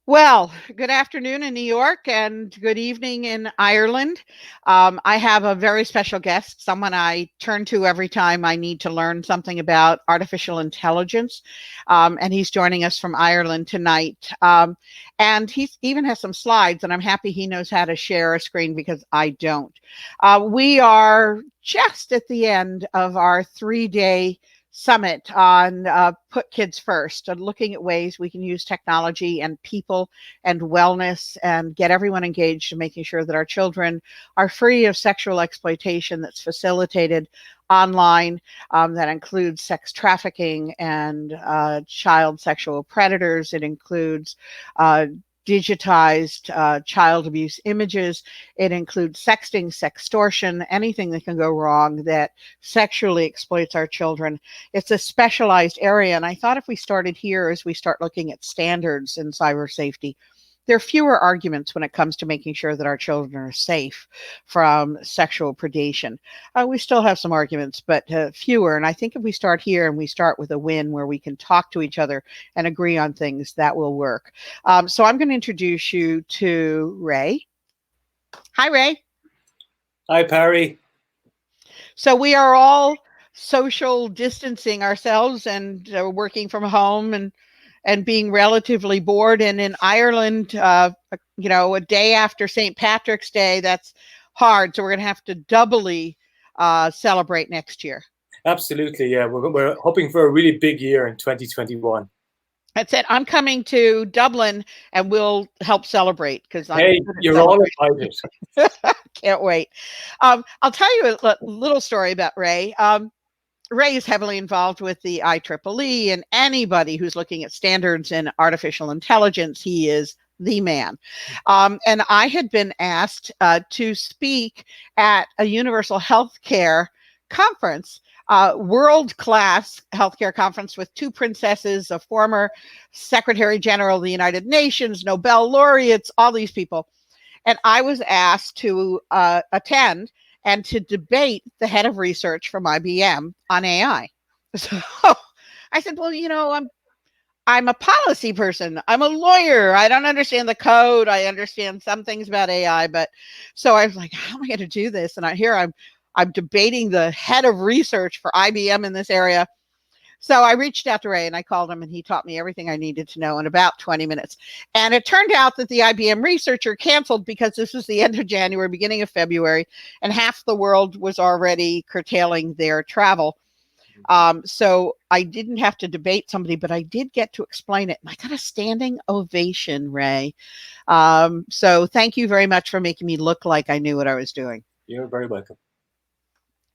Well, good afternoon in New York and good evening in Ireland. I have a very special guest, someone I turn to every time I need to learn something about artificial intelligence. And he's joining us from Ireland tonight. And he even has some slides, and I'm happy he knows how to share a screen because I don't. We are just at the end of our 3 day summit on put kids first and looking at ways we can use technology and people and wellness and get everyone engaged in making sure that our children are free of sexual exploitation that's facilitated online, that includes sex trafficking and child sexual predators. It includes digitized child abuse images. It includes sexting, sextortion, anything that can go wrong that sexually exploits our children. It's a specialized area. And I thought if we started here as we start looking at standards in cyber safety, there are fewer arguments when it comes to making sure that our children are safe from sexual predation. We still have some arguments, but fewer. And I think if we start here and we start with a win where we can talk to each other and agree on things, that will work. So I'm going to introduce you to Ray. Hi, Ray. Hi, Parry. So we are all social distancing ourselves and working from home and being relatively bored. And in Ireland, a day after St. Patrick's Day, that's hard. So we're going to have to doubly celebrate next year. Absolutely, yeah. We're hoping for a really big year in 2021. That's it. I'm coming to Dublin and we'll help celebrate because Hey, you're all invited. Can't wait. I'll tell you a little story about Ray. Ray is heavily involved with the IEEE, and anybody who's looking at standards in artificial intelligence, he is the man. And I had been asked to speak at a universal healthcare conference, world-class healthcare conference with two princesses, a former Secretary General of the United Nations, Nobel laureates, all these people. And I was asked to attend and to debate the head of research from IBM on AI. So I said, well, I'm a policy person. I'm a lawyer. I don't understand the code. I understand some things about AI, but so I was like, how am I going to do this? And I'm debating the head of research for IBM in this area. So I reached out to Ray and I called him and he taught me everything I needed to know in about 20 minutes. And it turned out that the IBM researcher canceled because this was the end of January, beginning of February, and half the world was already curtailing their travel. So I didn't have to debate somebody, but I did get to explain it. I got a standing ovation, Ray. So thank you very much for making me look like I knew what I was doing. You're very welcome.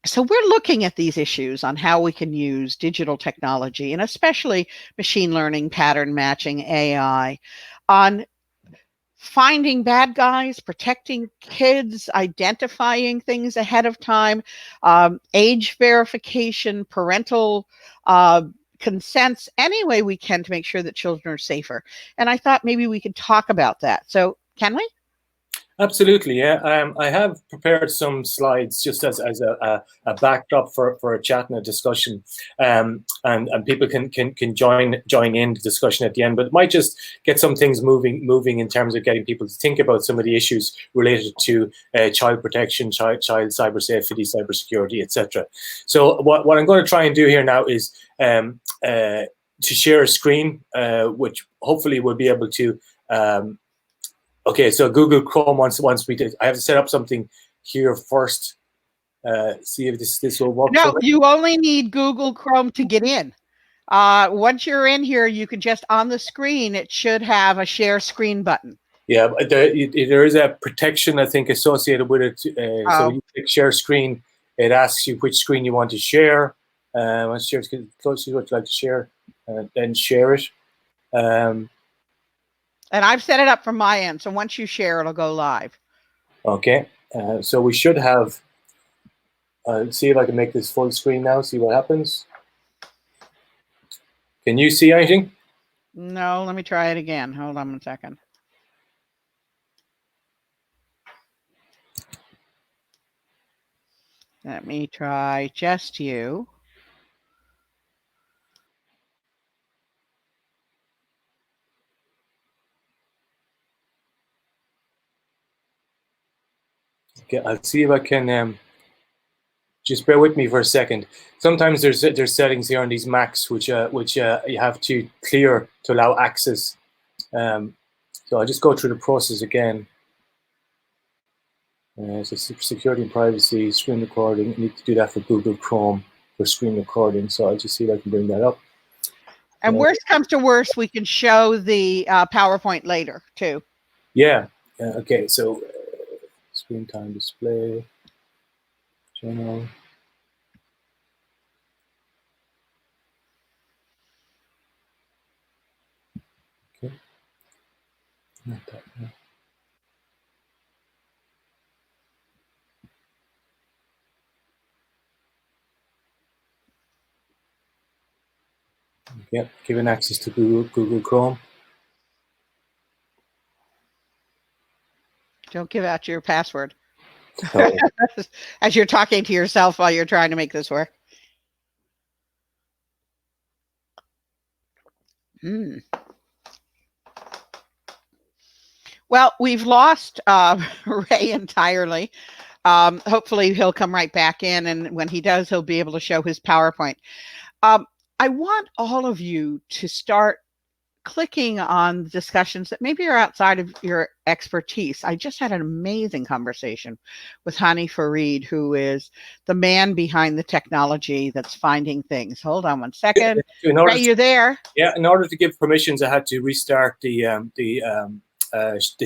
So we're looking at these issues on how we can use digital technology and especially machine learning, pattern matching, AI, on finding bad guys, protecting kids, identifying things ahead of time, age verification, parental consents, any way we can to make sure that children are safer. And I thought maybe we could talk about that. So can we? Absolutely, yeah. I have prepared some slides just as a backdrop for a chat and a discussion, and people can join in the discussion at the end. But it might just get some things moving in terms of getting people to think about some of the issues related to child protection, child cyber safety, cyber security, etc. So what I'm going to try and do here now is to share a screen, which hopefully we'll be able to. Okay, so Google Chrome, once we did, I have to set up something here first. See if this will work. No, you only need Google Chrome to get in. Once you're in here, you can just, on the screen, it should have a share screen button. Yeah, there is a protection, I think, associated with it. So when you click share screen, it asks you which screen you want to share. Once share close to what you like to share, then share it. And I've set it up from my end, so once you share, it'll go live. Okay, so we should have, see if I can make this full screen now, see what happens. Can you see anything? No, let me try it again. Hold on a second. Let me try just you. I'll see if I can. Just bear with me for a second. Sometimes there's settings here on these Macs which you have to clear to allow access. So I'll just go through the process again. So security and privacy, screen recording. I need to do that for Google Chrome for screen recording. So I'll just see if I can bring that up. And worst comes to worst, we can show the PowerPoint later too. Yeah. Okay. So screen time display. Channel. Okay. Not that, no. Yeah, given access to Google Chrome. Don't give out your password. Oh. As you're talking to yourself while you're trying to make this work. Well, we've lost Ray entirely. Hopefully he'll come right back in, and when he does, he'll be able to show his PowerPoint. I want all of you to start clicking on discussions that maybe are outside of your expertise. I just had an amazing conversation with Hani Farid, who is the man behind the technology that's finding things. Hold on one second. Ray, you're there? Yeah, in order to give permissions, I had to restart the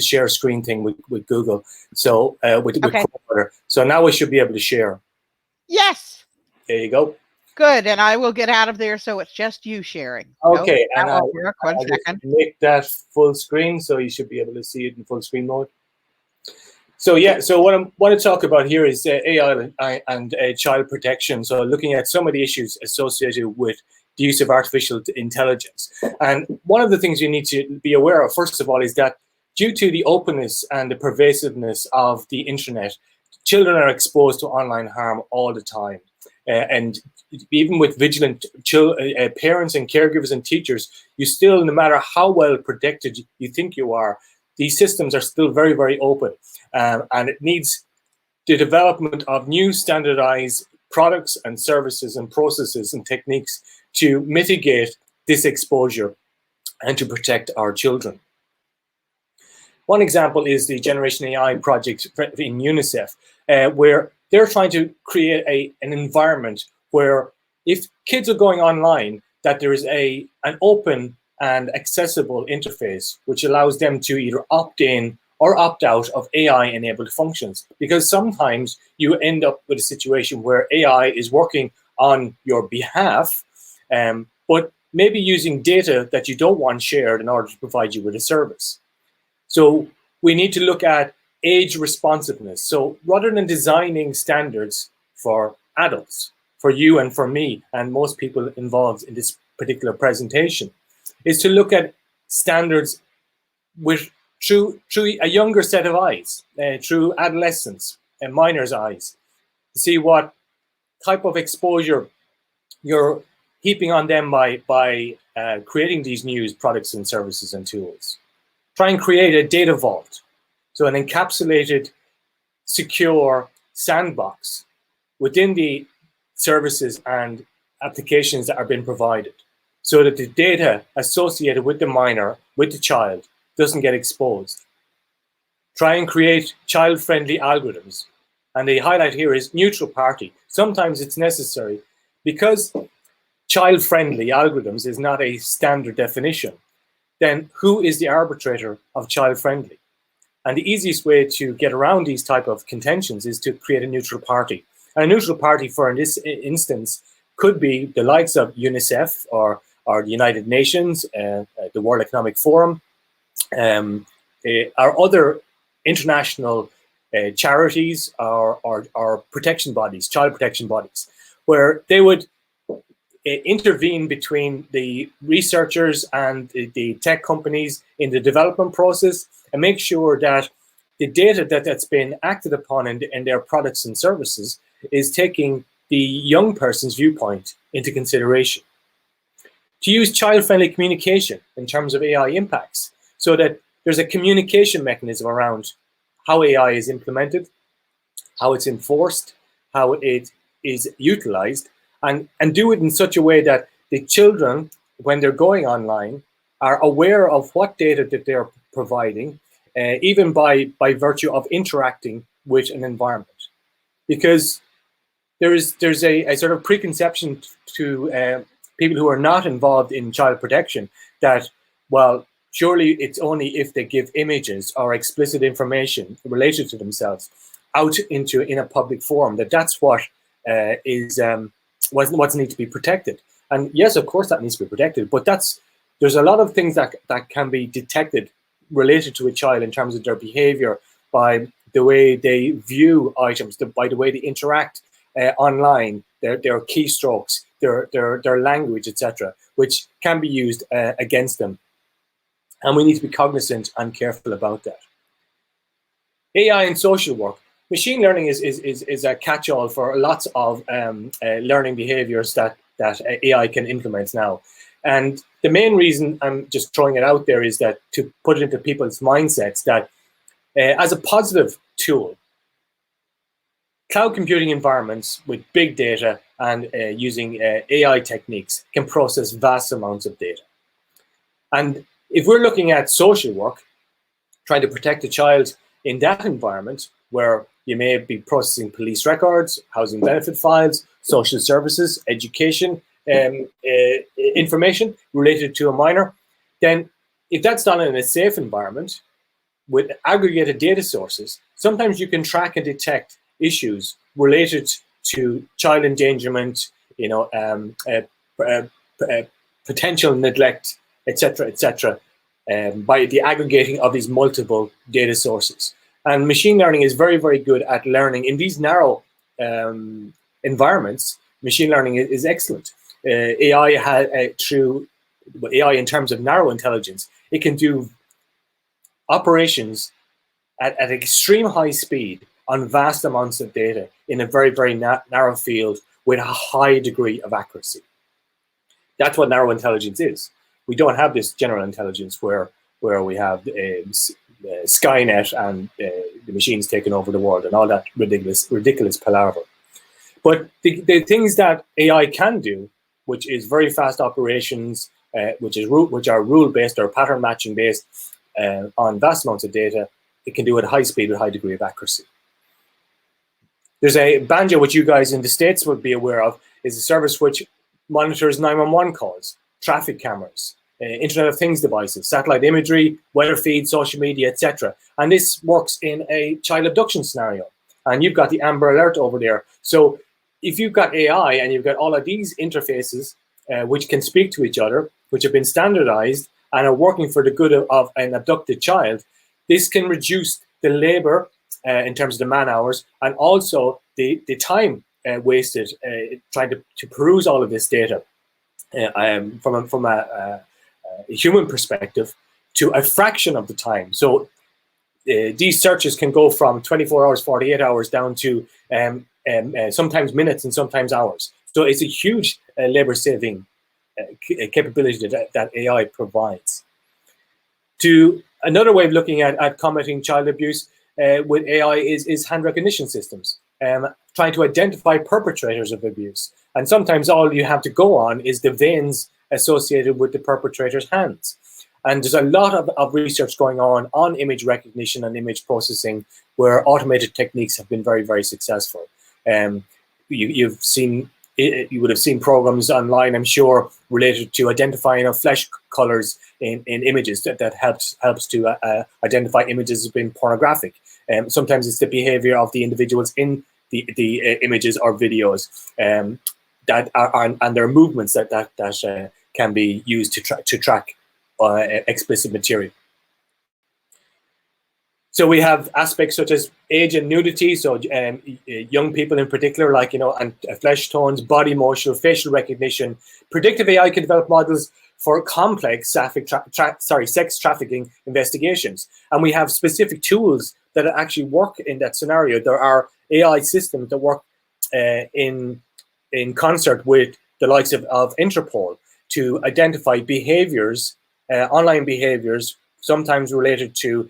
share screen thing with Google. So with Okay. So now we should be able to share. Yes. There you go. Good, and I will get out of there so it's just you sharing. Okay, nope, that won't work. One second. Make that full screen so you should be able to see it in full screen mode. So yeah, so what I want to talk about here is AI and child protection. So looking at some of the issues associated with the use of artificial intelligence. And one of the things you need to be aware of, first of all, is that due to the openness and the pervasiveness of the internet, children are exposed to online harm all the time. And even with vigilant parents and caregivers and teachers, you still, no matter how well protected you think you are, these systems are still very, very open. And it needs the development of new standardized products and services and processes and techniques to mitigate this exposure and to protect our children. One example is the Generation AI project in UNICEF, where they're trying to create an environment where if kids are going online, that there is an open and accessible interface which allows them to either opt in or opt out of AI-enabled functions. Because sometimes you end up with a situation where AI is working on your behalf, but maybe using data that you don't want shared in order to provide you with a service. So we need to look at age responsiveness. So rather than designing standards for adults, for you and for me, and most people involved in this particular presentation, is to look at standards with through a younger set of eyes, through adolescents and minors' eyes, to see what type of exposure you're heaping on them by creating these new products and services and tools. Try and create a data vault, so an encapsulated, secure sandbox within the services and applications that are being provided, so that the data associated with the minor, with the child, doesn't get exposed. Try and create child-friendly algorithms. And the highlight here is neutral party. Sometimes it's necessary because child-friendly algorithms is not a standard definition. Then who is the arbitrator of child-friendly? And the easiest way to get around these type of contentions is to create a neutral party. And a neutral party, for in this instance, could be the likes of UNICEF or the United Nations, the World Economic Forum, or other international charities or protection bodies, child protection bodies, where they would intervene between the researchers and the tech companies in the development process and make sure that the data that's been acted upon in their products and services is taking the young person's viewpoint into consideration. To use child-friendly communication in terms of AI impacts, so that there's a communication mechanism around how AI is implemented, how it's enforced, how it is utilized, and do it in such a way that the children, when they're going online, are aware of what data that they're providing, even by virtue of interacting with an environment. Because there's a sort of preconception to people who are not involved in child protection that, well, surely it's only if they give images or explicit information related to themselves out in a public forum that's what what's need to be protected. And yes, of course that needs to be protected, but there's a lot of things that can be detected related to a child in terms of their behavior by the way they view items, by the way they interact online, their keystrokes, their language, etc., which can be used against them. And we need to be cognizant and careful about that. AI and social work. Machine learning is a catch-all for lots of learning behaviors that AI can implement now. And the main reason I'm just throwing it out there is that to put it into people's mindsets that as a positive tool, cloud computing environments with big data and using AI techniques can process vast amounts of data. And if we're looking at social work, trying to protect a child in that environment where you may be processing police records, housing benefit files, social services, education, information related to a minor, then if that's done in a safe environment with aggregated data sources, sometimes you can track and detect issues related to child endangerment, potential neglect, etc., by the aggregating of these multiple data sources. And machine learning is very, very good at learning in these narrow environments. Machine learning is excellent. AI through AI in terms of narrow intelligence, it can do operations at extreme high speed on vast amounts of data in a very, very narrow field with a high degree of accuracy. That's what narrow intelligence is. We don't have this general intelligence where we have Skynet and the machines taking over the world and all that ridiculous palaver. But the things that AI can do, which is very fast operations, which are rule-based or pattern matching based on vast amounts of data, it can do at high speed with high degree of accuracy. There's a Banjo, which you guys in the States would be aware of, is a service which monitors 911 calls, traffic cameras, Internet of Things devices, satellite imagery, weather feeds, social media, etc. And this works in a child abduction scenario. And you've got the Amber Alert over there. So if you've got AI and you've got all of these interfaces which can speak to each other, which have been standardized and are working for the good of an abducted child, this can reduce the labor in terms of the man hours and also the time wasted trying to peruse all of this data from a human perspective to a fraction of the time. So these searches can go from 24 hours, 48 hours down to sometimes minutes and sometimes hours. So it's a huge labor-saving capability that AI provides. Another way of looking at combating child abuse with AI is hand recognition systems, trying to identify perpetrators of abuse. And sometimes all you have to go on is the veins associated with the perpetrator's hands. And there's a lot of research going on image recognition and image processing where automated techniques have been very, very successful. You would have seen programs online, I'm sure, related to identifying of flesh colors in images that helps to identify images as being pornographic. Sometimes it's the behavior of the individuals in the images or videos that are and their movements that can be used to track explicit material. So we have aspects such as age and nudity, so young people in particular, like, and flesh tones, body motion, facial recognition. Predictive AI can develop models for complex sex trafficking investigations. And we have specific tools that actually work in that scenario. There are AI systems that work in concert with the likes of Interpol to identify behaviors, online behaviors, sometimes related to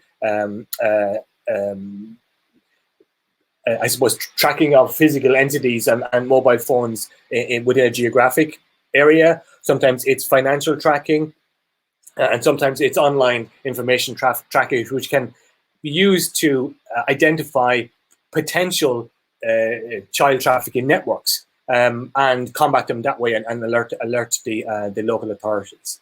I suppose, tracking of physical entities and mobile phones within a geographic area. Sometimes it's financial tracking, and sometimes it's online information tracking, which can be used to identify potential child trafficking networks and combat them that way, and alert the local authorities.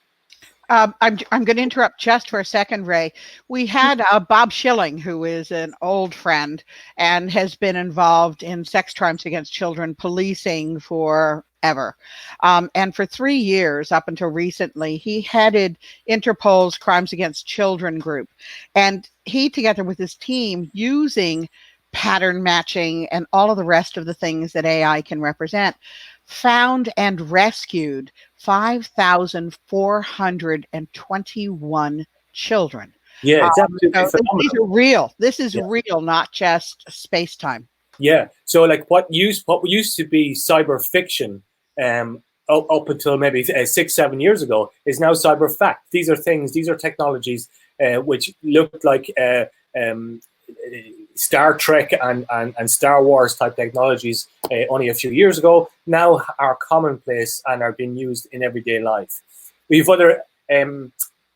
I'm going to interrupt just for a second, Ray. We had Bob Shilling, who is an old friend and has been involved in sex crimes against children policing forever. And for 3 years, up until recently, he headed Interpol's Crimes Against Children group. And he, together with his team, using pattern matching and all of the rest of the things that AI can represent, found and rescued 5,421 children. Yeah, it's absolutely phenomenal. These are real. This is real, not just space time. Yeah. So like what used to be cyber fiction up until maybe 6-7 years ago is now cyber fact. These are technologies which looked like Star Trek and Star Wars type technologies only a few years ago, now are commonplace and are being used in everyday life. We have other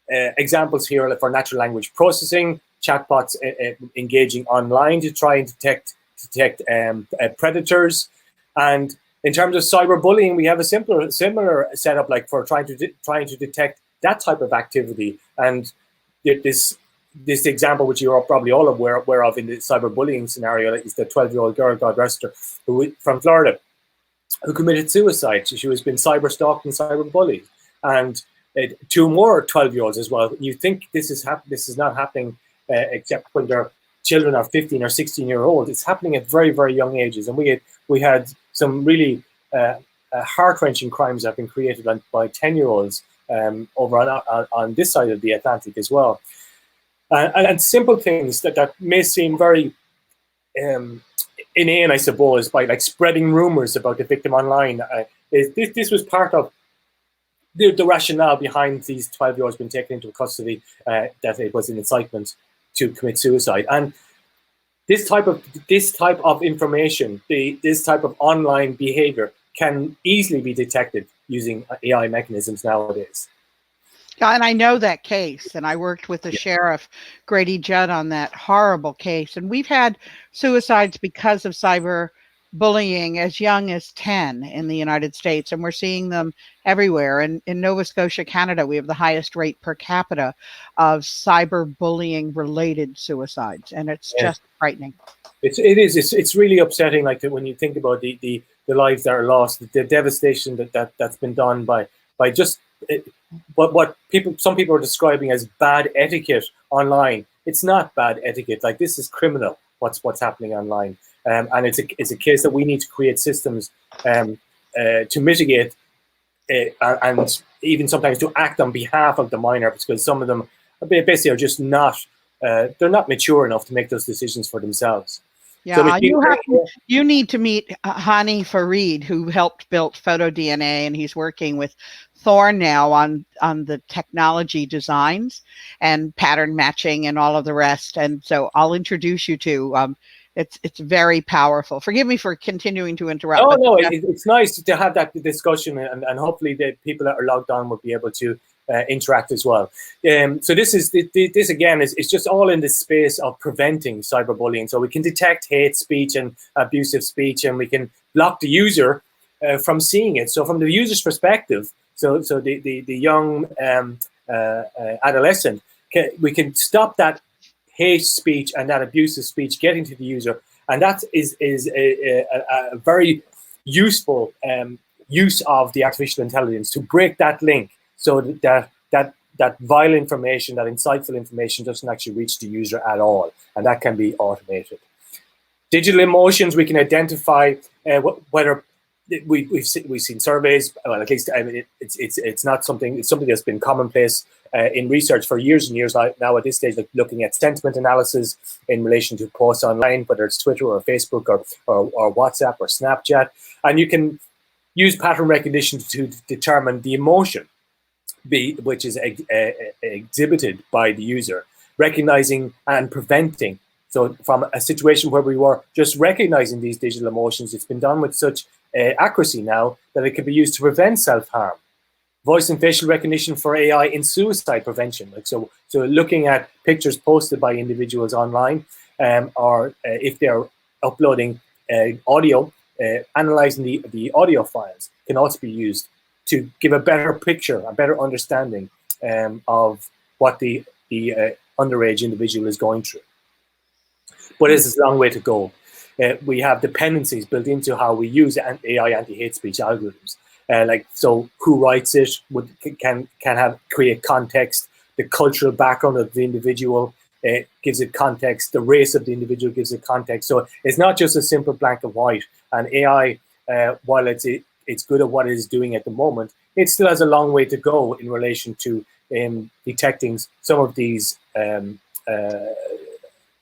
examples here for natural language processing, chatbots engaging online to try and detect predators. And in terms of cyberbullying, we have a similar setup, like for trying to detect that type of activity. And this example, which you're probably all aware of in the cyberbullying scenario, is the 12-year-old girl, God rest her, from Florida, who committed suicide. She was being cyber-stalked and cyberbullied. And 2 more 12-year-olds as well. You think this is not happening except when their children are 15 or 16-year-old. It's happening at very, very young ages. And we had some really heart-wrenching crimes that have been created by 10-year-olds over on this side of the Atlantic as well. And simple things that may seem very inane, I suppose, by like spreading rumors about the victim online. This was part of the rationale behind these 12-year-olds being taken into custody, that it was an incitement to commit suicide. And this type of information, this type of online behavior can easily be detected using AI mechanisms nowadays. And I know that case, and I worked with the sheriff, Grady Judd, on that horrible case. And we've had suicides because of cyber bullying as young as 10 in the United States, and we're seeing them everywhere. And in Nova Scotia, Canada, we have the highest rate per capita of cyberbullying related suicides, and it's just frightening. It's really upsetting, like when you think about the lives that are lost, the devastation that's been done by just what some people are describing as bad etiquette online. It's not bad etiquette. Like, this is criminal. What's happening online, and it's a case that we need to create systems to mitigate and even sometimes to act on behalf of the minor, because some of them basically are just not they're not mature enough to make those decisions for themselves. Yeah, so you need to meet Hani Farid, who helped build Photo DNA, and he's working with Thorn now on the technology designs and pattern matching and all of the rest. And so I'll introduce you to. It's very powerful. Forgive me for continuing to interrupt. Oh no, it's nice to have that discussion, and hopefully the people that are logged on will be able to interact as well. So this again is just all in the space of preventing cyberbullying. So we can detect hate speech and abusive speech, and we can block the user from seeing it. So from the user's perspective, so the young adolescent, we can stop that hate speech and that abusive speech getting to the user, and that is a very useful use of the artificial intelligence to break that link, so that vile information, that insightful information, doesn't actually reach the user at all, and that can be automated. Digital emotions, we can identify whether we've seen surveys. Well, at least it's not something. It's something that's been commonplace in research for years and years now. At this stage, like looking at sentiment analysis in relation to posts online, whether it's Twitter or Facebook or WhatsApp or Snapchat, and you can use pattern recognition to determine the emotion which is exhibited by the user, recognizing and preventing So from a situation where we were just recognizing these digital emotions, it's been done with such accuracy now that it can be used to prevent self-harm. Voice and facial recognition for AI in suicide prevention. Like so looking at pictures posted by individuals online, or if they're uploading audio, analyzing the audio files can also be used to give a better picture, a better understanding of what the underage individual is going through. But it's a long way to go. We have dependencies built into how we use AI anti-hate speech algorithms. So who writes it can create context. The cultural background of the individual gives it context. The race of the individual gives it context. So it's not just a simple black and white. And AI, while it's good at what it is doing at the moment, it still has a long way to go in relation to detecting some of these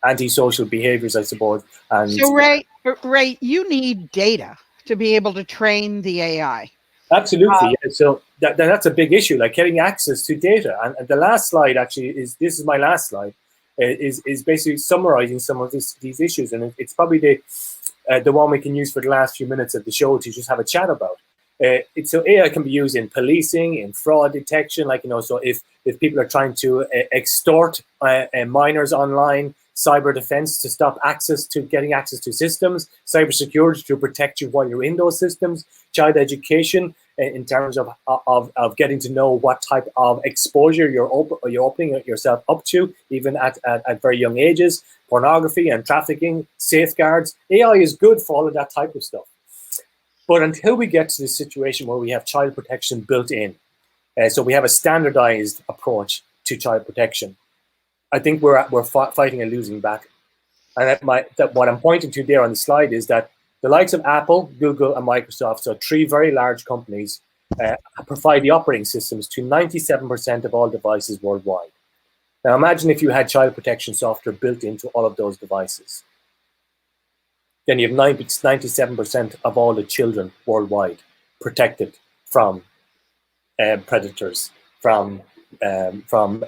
antisocial behaviors, I suppose. And so Ray, you need data to be able to train the AI. Absolutely. So that's a big issue, like getting access to data. And the last slide actually this is my last slide, is basically summarizing some of these issues. And it's probably the one we can use for the last few minutes of the show to just have a chat about. So AI can be used in policing, in fraud detection, so if people are trying to extort minors online, cyber defense to stop getting access to systems, cybersecurity to protect you while you're in those systems, child education in terms of getting to know what type of exposure you're opening yourself up to, even at very young ages, pornography and trafficking, safeguards. AI is good for all of that type of stuff. But until we get to the situation where we have child protection built in, so we have a standardized approach to child protection, I think we're fighting a losing battle. And what I'm pointing to there on the slide is that the likes of Apple, Google, and Microsoft, so three very large companies, provide the operating systems to 97% of all devices worldwide. Now imagine if you had child protection software built into all of those devices. Then you have 97% of all the children worldwide protected from predators, from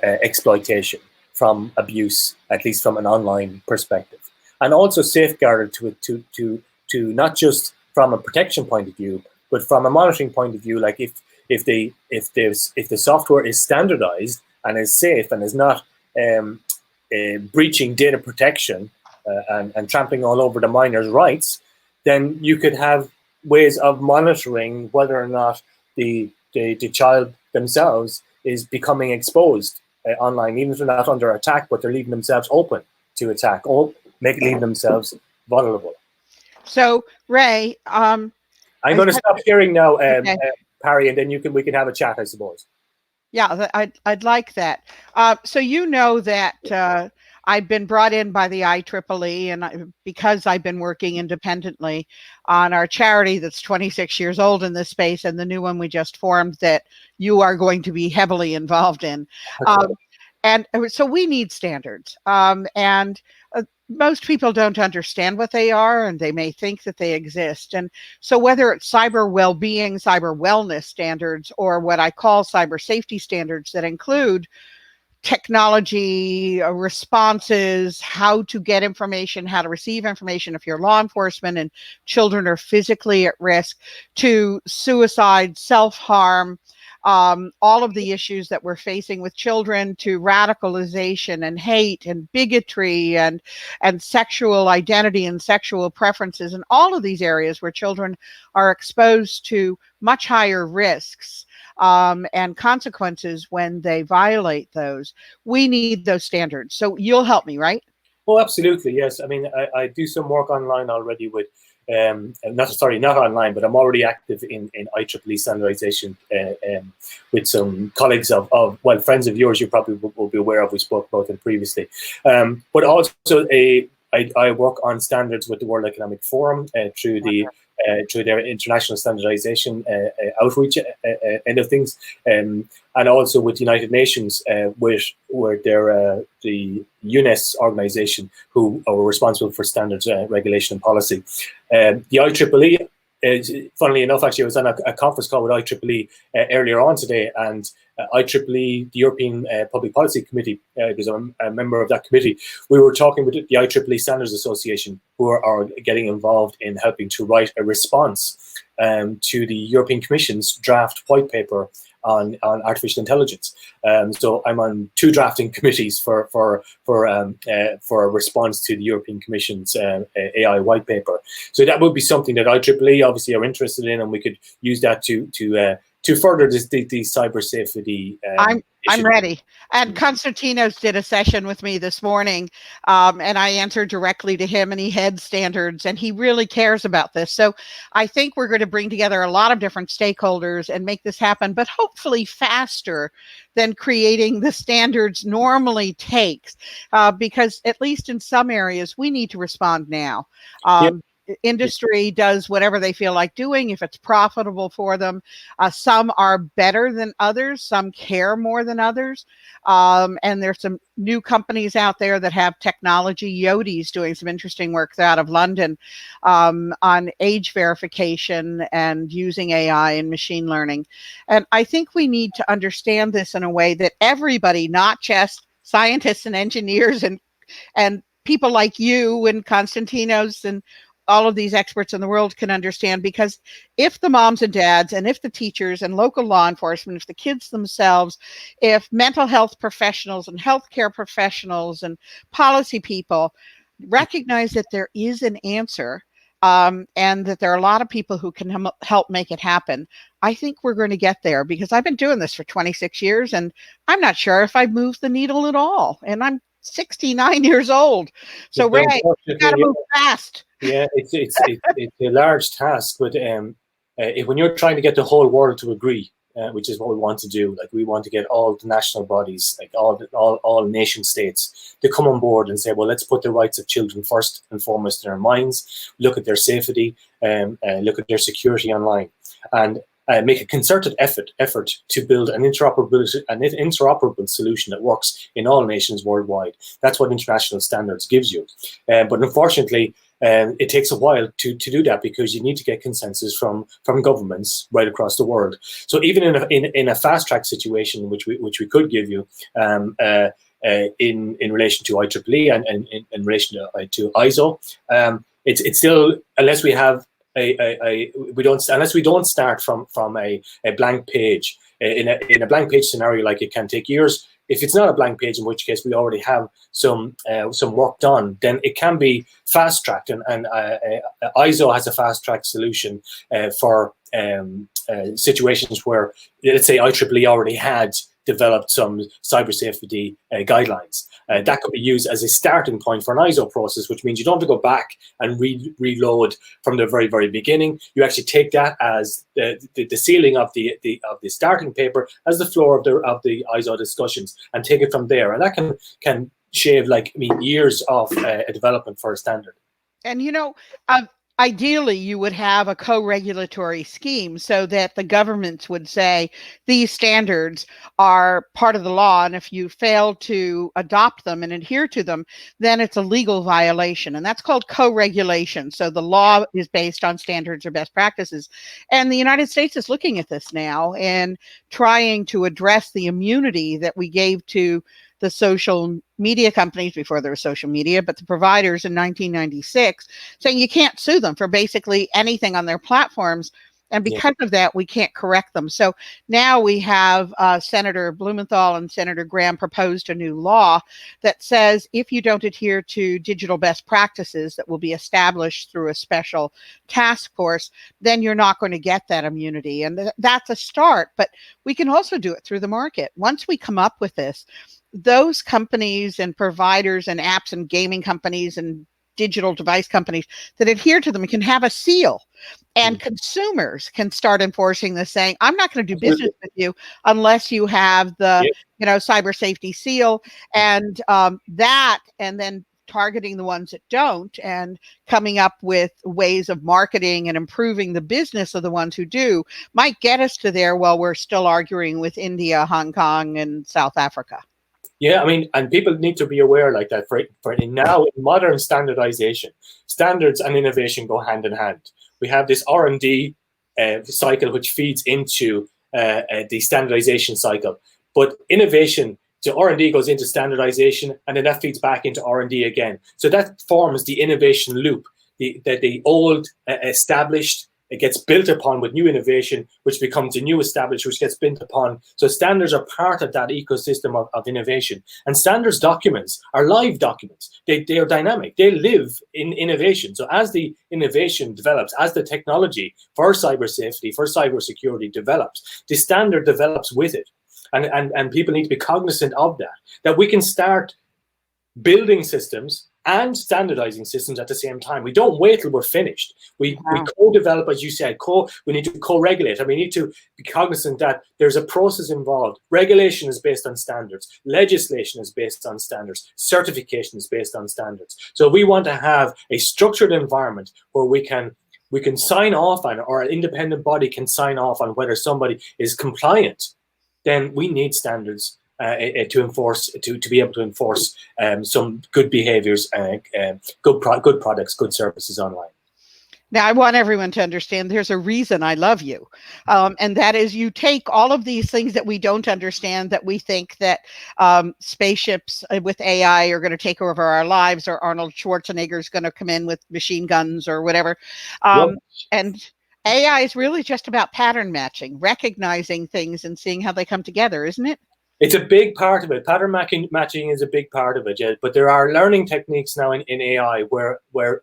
exploitation, from abuse, at least from an online perspective, and also safeguarded to not just from a protection point of view, but from a monitoring point of view. Like if the software is standardized and is safe and is not breaching data protection and trampling all over the minor's rights, then you could have ways of monitoring whether or not the child themselves is becoming exposed online, even if they're not under attack, but they're leaving themselves open to attack or leaving themselves vulnerable. So Ray, I'm going to stop sharing now, okay. Parry, and then we can have a chat, I suppose. Yeah, I'd like that. So you know that I've been brought in by the IEEE, and because I've been working independently on our charity that's 26 years old in this space, and the new one we just formed that you are going to be heavily involved in. And so we need standards. And most people don't understand what they are, and they may think that they exist. And so whether it's cyber well-being, cyber wellness standards, or what I call cyber safety standards that include technology responses, how to get information, how to receive information if you're law enforcement and children are physically at risk, to suicide, self-harm, all of the issues that we're facing with children, to radicalization and hate and bigotry and sexual identity and sexual preferences, and all of these areas where children are exposed to much higher risks and consequences when they violate those. We need those standards. So you'll help me, right? Oh, absolutely, yes. I mean, I do some work online already with, not online, but I'm already active in IEEE standardization with some colleagues of friends of yours you probably will be aware of. We spoke about them previously. But also I work on standards with the World Economic Forum through their international standardization outreach end of things, and also with the United Nations, where they're the UNES organization who are responsible for standards, regulation, and policy. The IEEE funnily enough, actually, I was on a conference call with IEEE earlier on today, and IEEE, the European Public Policy Committee, because I'm a member of that committee, we were talking with the IEEE Standards Association, who are getting involved in helping to write a response to the European Commission's draft white paper on artificial intelligence. So I'm on 2 drafting committees for a response to the European Commission's AI white paper. So that would be something that IEEE obviously are interested in, and we could use that to further the cyber safety. I'm ready. And Konstantinos did a session with me this morning, and I answered directly to him, and he heads standards, and he really cares about this. So I think we're going to bring together a lot of different stakeholders and make this happen, but hopefully faster than creating the standards normally takes, because at least in some areas, we need to respond now. Industry does whatever they feel like doing if it's profitable for them. Some are better than others. Some care more than others. And there's some new companies out there that have technology. Yodi's doing some interesting work out of London on age verification and using AI and machine learning. And I think we need to understand this in a way that everybody, not just scientists and engineers and people like you and Konstantinos and all of these experts in the world can understand, because if the moms and dads and if the teachers and local law enforcement, if the kids themselves, if mental health professionals and healthcare professionals and policy people recognize that there is an answer, and that there are a lot of people who can help make it happen, I think we're going to get there, because I've been doing this for 26 years and I'm not sure if I've moved the needle at all. And I'm 69 years old. So Ray, you got to move fast. Yeah, it's a large task, but when you're trying to get the whole world to agree, which is what we want to do, like we want to get all the national bodies, like all nation states, to come on board and say, well, let's put the rights of children first and foremost in our minds, look at their safety, look at their security online, and make a concerted effort to build an interoperable solution that works in all nations worldwide. That's what international standards gives you. But unfortunately, it takes a while to do that, because you need to get consensus from governments right across the world. So even in a fast track situation, which we could give you in relation to IEEE and in relation to ISO, it's still, unless we have unless we don't start from a blank page. In a blank page scenario, like, it can take years. If it's not a blank page, in which case we already have some work done, then it can be fast tracked, and ISO has a fast track solution for situations where, let's say, IEEE already had developed some cyber safety guidelines. That could be used as a starting point for an ISO process, which means you don't have to go back and reload from the very, very beginning. You actually take that as the ceiling of the starting paper, as the floor of the ISO discussions, and take it from there. And that can shave, years of a development for a standard. And ideally, you would have a co-regulatory scheme so that the governments would say these standards are part of the law, and if you fail to adopt them and adhere to them, then it's a legal violation, and that's called co-regulation. So the law is based on standards or best practices, and the United States is looking at this now and trying to address the immunity that we gave to the social media companies before there was social media, but the providers in 1996, saying you can't sue them for basically anything on their platforms. And because of that, we can't correct them. So now we have Senator Blumenthal and Senator Graham proposed a new law that says if you don't adhere to digital best practices that will be established through a special task force, then you're not going to get that immunity. And that's a start, but we can also do it through the market. Once we come up with this, those companies and providers and apps and gaming companies and digital device companies that adhere to them can have a seal, and consumers can start enforcing this, saying, I'm not going to do business with you unless you have the cyber safety seal, and that, and then targeting the ones that don't and coming up with ways of marketing and improving the business of the ones who do might get us to there while we're still arguing with India, Hong Kong, and South Africa. Yeah, I mean, and people need to be aware like that. For now, in modern standardization, standards and innovation go hand in hand. we have this R&D cycle which feeds into the standardization cycle. But innovation, so R&D goes into standardization, and then that feeds back into R&D again. So that forms the innovation loop. The old established, it gets built upon with new innovation, which becomes a new established, which gets built upon. So standards are part of that ecosystem of innovation. And standards documents are live documents. They are dynamic. They live in innovation. So as the innovation develops, as the technology for cyber safety, for cyber security develops, the standard develops with it. And people need to be cognizant of that we can start building systems and standardizing systems at the same time. We don't wait till we're finished. We co-develop, as you said, we need to co-regulate, and we need to be cognizant that there's a process involved. Regulation is based on standards. Legislation is based on standards. Certification is based on standards. So we want to have a structured environment where we can sign off on, or an independent body can sign off on whether somebody is compliant. Then we need standards to enforce, to be able to enforce some good behaviors, good products, good services online. Now, I want everyone to understand there's a reason I love you. And that is, you take all of these things that we don't understand, that we think that spaceships with AI are going to take over our lives, or Arnold Schwarzenegger is going to come in with machine guns or whatever. And AI is really just about pattern matching, recognizing things and seeing how they come together, isn't it? It's a big part of it. Pattern matching is a big part of it, yeah. But there are learning techniques now in AI where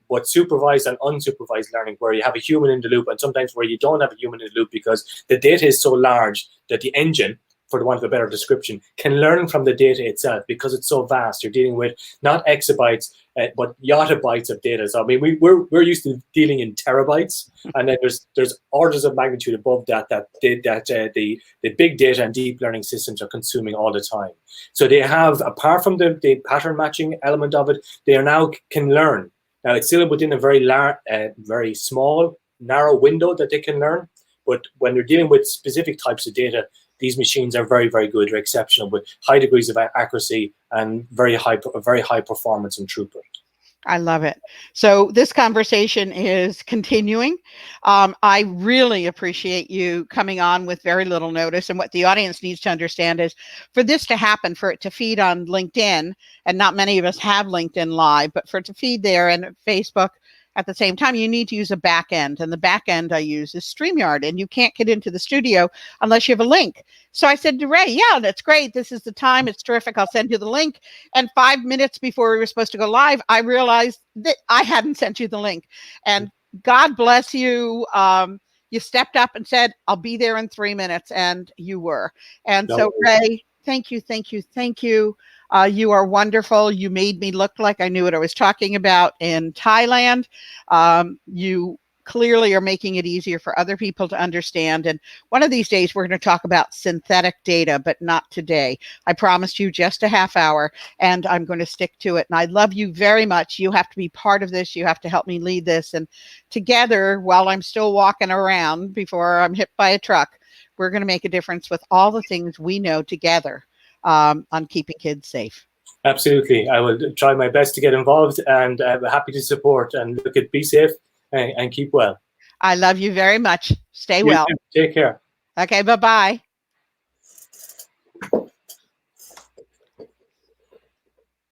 what supervised and unsupervised learning, where you have a human in the loop, and sometimes where you don't have a human in the loop because the data is so large that the engine, for the want of a better description, can learn from the data itself because it's so vast. You're dealing with not exabytes, but yottabytes of data. So I mean, we're used to dealing in terabytes, and then there's orders of magnitude above that the big data and deep learning systems are consuming all the time. So they have, apart from the pattern matching element of it, they are now can learn. Now it's still within a very small, narrow window that they can learn. But when they're dealing with specific types of data, these machines are very, very good. They're exceptional with high degrees of accuracy and very high performance and throughput. I love it. So this conversation is continuing. I really appreciate you coming on with very little notice. And what the audience needs to understand is, for this to happen, for it to feed on LinkedIn, and not many of us have LinkedIn Live, but for it to feed there and Facebook at the same time, you need to use a back end. And the back end I use is StreamYard. And you can't get into the studio unless you have a link. So I said to Ray, yeah, that's great. This is the time. It's terrific. I'll send you the link. And 5 minutes before we were supposed to go live, I realized that I hadn't sent you the link. And God bless you. You stepped up and said, I'll be there in 3 minutes. And you were. And so, Ray, thank you, thank you, thank you. You are wonderful. You made me look like I knew what I was talking about in Thailand. You clearly are making it easier for other people to understand. And one of these days, we're going to talk about synthetic data, but not today. I promised you just a half hour, and I'm going to stick to it. And I love you very much. You have to be part of this. You have to help me lead this. And together, while I'm still walking around before I'm hit by a truck, we're going to make a difference with all the things we know together on keeping kids safe. Absolutely. I will try my best to get involved, and I'm happy to support. And look at, be safe and keep well. I love you very much. Stay well. Take care. Okay, bye-bye.